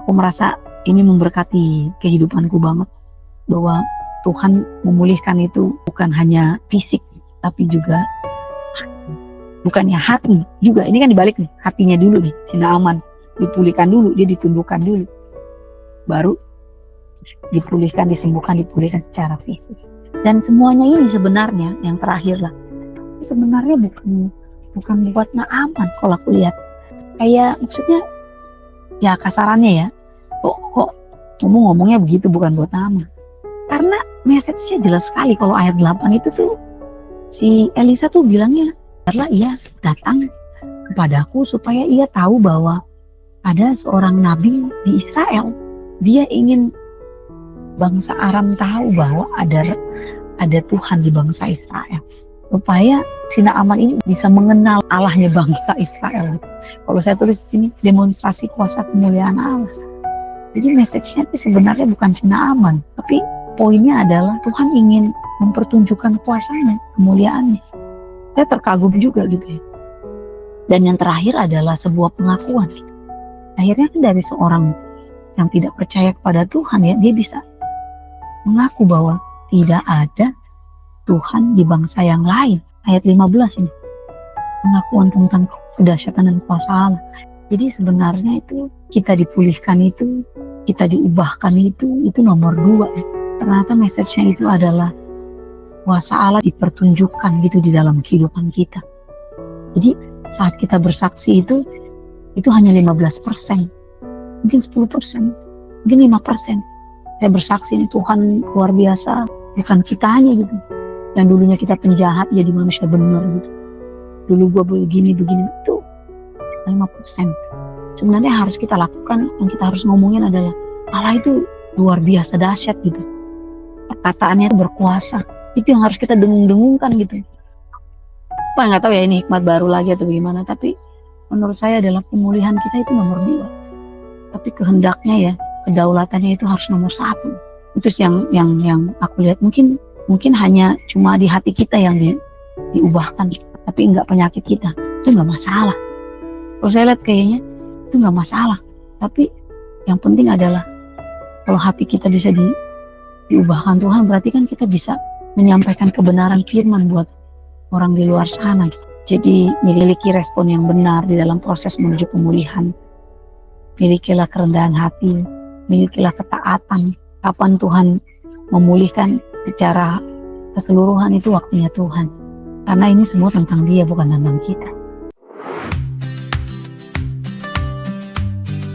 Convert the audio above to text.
aku merasa ini memberkati kehidupanku banget, bahwa Tuhan memulihkan itu bukan hanya fisik, tapi juga bukannya hati juga. Ini kan dibalik nih, hatinya dulu nih, si Naaman dipulihkan dulu, dia ditundukkan dulu, baru dipulihkan, disembuhkan, dipulihkan secara fisik. Dan semuanya ini sebenarnya yang terakhir lah, sebenarnya bukan buat Naaman kalau aku lihat. Kayak maksudnya ya kasarannya ya, kok ngomongnya begitu, bukan buat Naaman. Karena message-nya jelas sekali. Kalau ayat 8 itu tuh si Elisa tuh bilangnya, karena ia datang kepadaku supaya ia tahu bahwa ada seorang nabi di Israel. Dia ingin bangsa Aram tahu bahwa ada Tuhan di bangsa Israel, supaya si Naaman ini bisa mengenal Allahnya bangsa Israel. Kalau saya tulis di sini, demonstrasi kuasa kemuliaan Allah. Jadi message-nya itu sebenarnya bukan si Naaman, tapi poinnya adalah Tuhan ingin mempertunjukkan kuasanya, kemuliaannya. Saya terkagum juga gitu ya. Dan yang terakhir adalah sebuah pengakuan. Akhirnya kan dari seorang yang tidak percaya kepada Tuhan ya, dia bisa mengaku bahwa tidak ada Tuhan di bangsa yang lain. Ayat 15 ini, pengakuan tentang kedahsyatan dan kuasa Allah. Jadi sebenarnya itu kita dipulihkan itu, kita diubahkan itu nomor 2 ya. Ternyata message-nya itu adalah kuasa Allah dipertunjukkan gitu di dalam kehidupan kita. Jadi saat kita bersaksi itu hanya 15%, mungkin 10%, mungkin 5%. Saya bersaksi ini Tuhan luar biasa, bukan kitanya gitu. Yang dulunya kita penjahat jadi manusia benar gitu. Dulu gua begini, itu 5%. Sebenarnya harus kita lakukan, yang kita harus ngomongin adalah Allah itu luar biasa dahsyat gitu. Perkataannya itu berkuasa. Itu yang harus kita dengung-dengungkan gitu. Apa nggak tahu ya, ini hikmat baru lagi atau bagaimana, tapi menurut saya adalah pemulihan kita itu nomor 2. Tapi kehendaknya ya, kedaulatannya itu harus nomor 1. Itu yang aku lihat. Mungkin hanya cuma di hati kita yang diubahkan, tapi enggak penyakit kita. Itu enggak masalah. Kalau saya lihat kayaknya itu enggak masalah. Tapi yang penting adalah kalau hati kita bisa diubahkan Tuhan, berarti kan kita bisa menyampaikan kebenaran firman buat orang di luar sana. Jadi memiliki respon yang benar di dalam proses menuju pemulihan. Milikilah kerendahan hati, milikilah ketaatan. Kapan Tuhan memulihkan secara keseluruhan, itu waktunya Tuhan. Karena ini semua tentang Dia, bukan tentang kita.